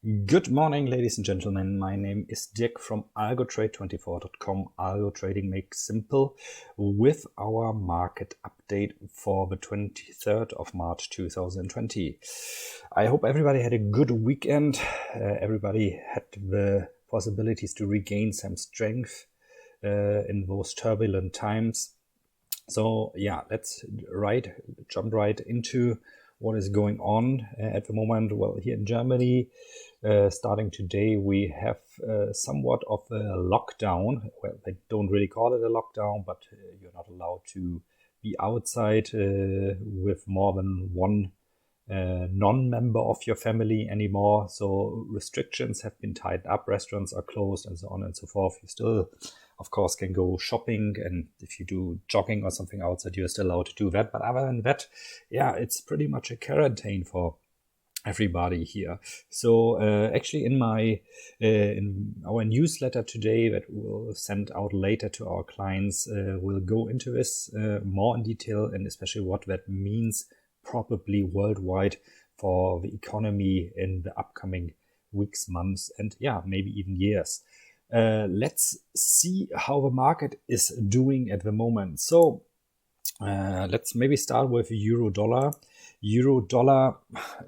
Good morning, ladies and gentlemen. My name is Dirk from algotrade24.com. Algo Trading Makes Simple with our market update for the 23rd of March 2020. I hope everybody had a good weekend. Everybody had the possibilities to regain some strength in those turbulent times. So yeah, let's jump right into what is going on at the moment. Well, here in Germany, starting today, we have somewhat of a lockdown. Well, they don't really call it a lockdown, but you're not allowed to be outside with more than one non-member of your family anymore. So restrictions have been tightened up, restaurants are closed, and so on and so forth. You still, of course, can go shopping, and if you do jogging or something outside, you're still allowed to do that. But other than that, yeah, it's pretty much a quarantine for everybody here. So actually in our newsletter today that we'll send out later to our clients, we'll go into this more in detail, and especially what that means probably worldwide for the economy in the upcoming weeks, months, and yeah, maybe even years. Let's see how the market is doing at the moment. So let's maybe start with euro dollar. Euro dollar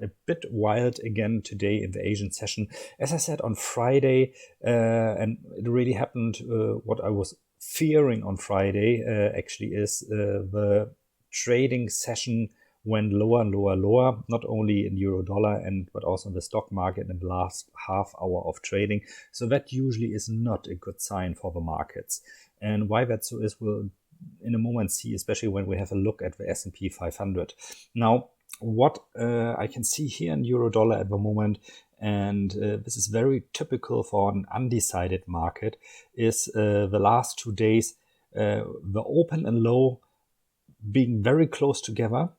a bit wild again today in the Asian session. As I said on Friday, and it really happened, what I was fearing on Friday actually is the trading session went lower and lower, not only in euro dollar but also in the stock market in the last half hour of trading. So that usually is not a good sign for the markets. And why that so is, we'll in a moment see, especially when we have a look at the S&P 500. Now, what I can see here in euro dollar at the moment, and this is very typical for an undecided market, is the last 2 days, the open and low being very close together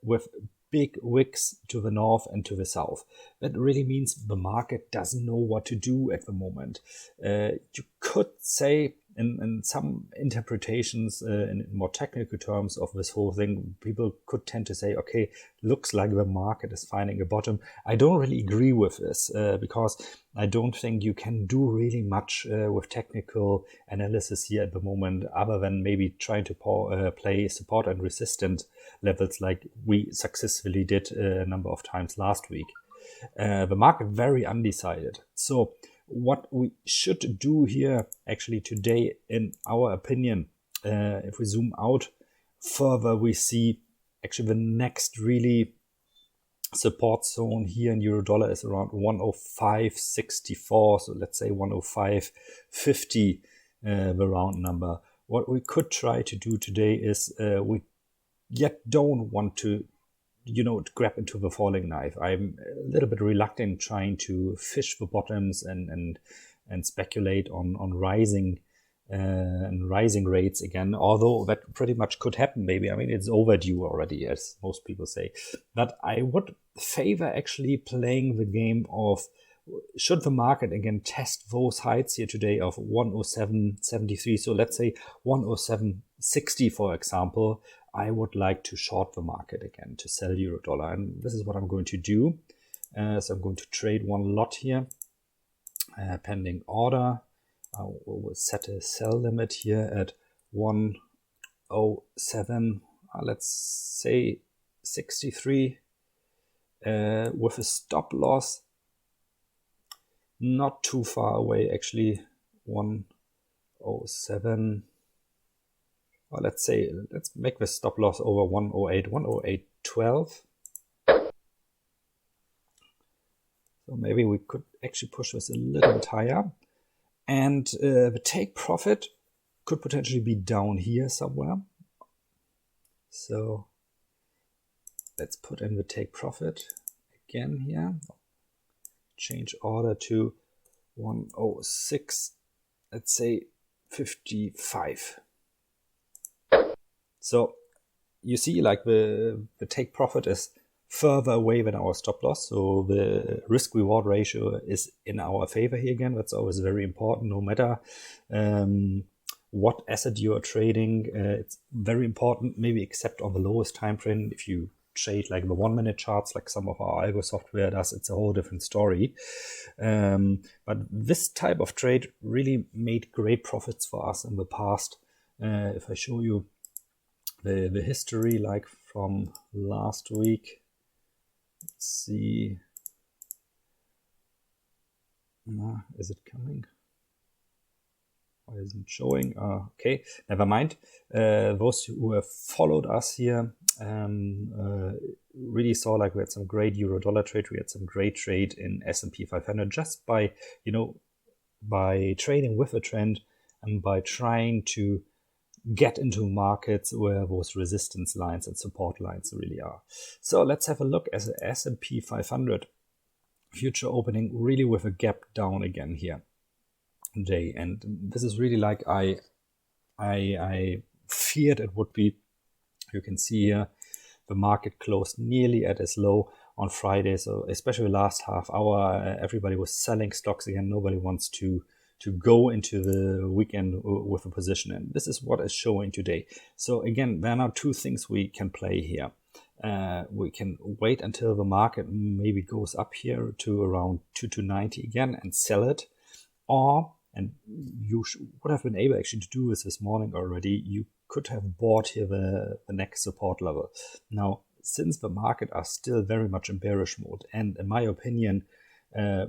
with big wicks to the north and to the south. That really means the market doesn't know what to do at the moment. You could say in some interpretations, in more technical terms of this whole thing, people could tend to say, okay, looks like the market is finding a bottom. I don't really agree with this because I don't think you can do really much with technical analysis here at the moment, other than maybe trying to play support and resistance levels like we successfully did a number of times last week. The market very undecided. So what we should do here actually today, in our opinion, if we zoom out further, we see actually the next really support zone here in euro dollar is around 105.64. So let's say 105.50, the round number. What we could try to do today is we yet don't want to grab into the falling knife. I'm a little bit reluctant trying to fish the bottoms and speculate on rising rates again, although that pretty much could happen maybe. I mean, it's overdue already, as most people say. But I would favor actually playing the game of, should the market again test those heights here today of 107.73, so let's say 107.60 for example, I would like to short the market again to sell euro dollar, and this is what I'm going to do. So I'm going to trade one lot here, pending order. I will set a sell limit here at 107, let's say 63, with a stop loss not too far away, actually 107. Well, let's make the stop loss over 108.12. So maybe we could actually push this a little bit higher. And the take profit could potentially be down here somewhere. So let's put in the take profit again here. Change order to 106, let's say 55. So you see, like the take profit is further away than our stop loss. So the risk reward ratio is in our favor here again. That's always very important, no matter what asset you are trading. It's very important, maybe except on the lowest time frame. If you trade like the 1-minute charts, like some of our algo software does, it's a whole different story. But this type of trade really made great profits for us in the past. If I show you the history, like from last week, let's see. Is it coming? Why isn't it showing? Okay, never mind. Those who have followed us here really saw like we had some great euro-dollar trade. We had some great trade in S&P 500 just by, by trading with a trend and by trying to get into markets where those resistance lines and support lines really are. So let's have a look at the S&P 500 future opening, really with a gap down again here today. And this is really like I feared it would be. You can see here the market closed nearly at its low on Friday. So especially last half hour, everybody was selling stocks again. Nobody wants to go into the weekend with a position. And this is what is showing today. So again, there are now two things we can play here. We can wait until the market maybe goes up here to around 2290 again and sell it. Or, and you would have been able actually to do this morning already, you could have bought here the next support level. Now, since the market are still very much in bearish mode, and in my opinion,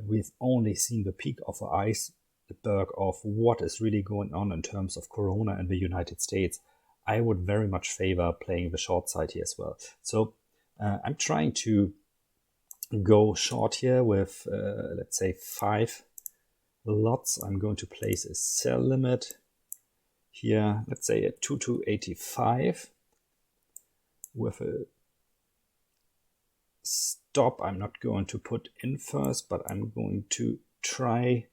we've only seen the peak of the iceberg of what is really going on in terms of Corona in the United States, I would very much favor playing the short side here as well. So I'm trying to go short here with, let's say, 5 lots. I'm going to place a sell limit here, let's say at 2285 with a stop. I'm not going to put in first, but I'm going to try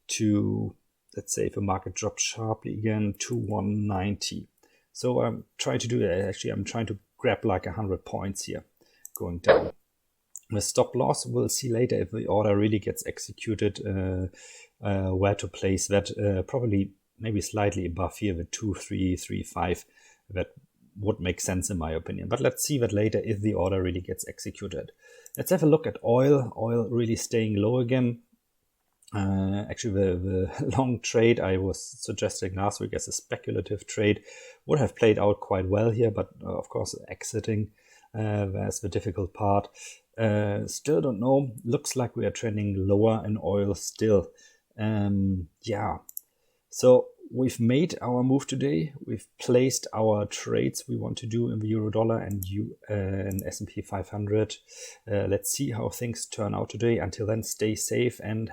to, let's say if the market drops sharply again, to 190. So I'm trying to do that. Actually, I'm trying to grab like 100 points here going down. The stop loss, we'll see later if the order really gets executed, where to place that. Probably maybe slightly above here, the 2335. That would make sense in my opinion. But let's see that later if the order really gets executed. Let's have a look at oil. Oil really staying low again. Actually, the long trade I was suggesting last week as a speculative trade would have played out quite well here, but of course exiting, that's the difficult part. Still don't know. Looks like we are trending lower in oil still. Yeah. So we've made our move today. We've placed our trades we want to do in the euro-dollar and S&P 500. Let's see how things turn out today. Until then, stay safe and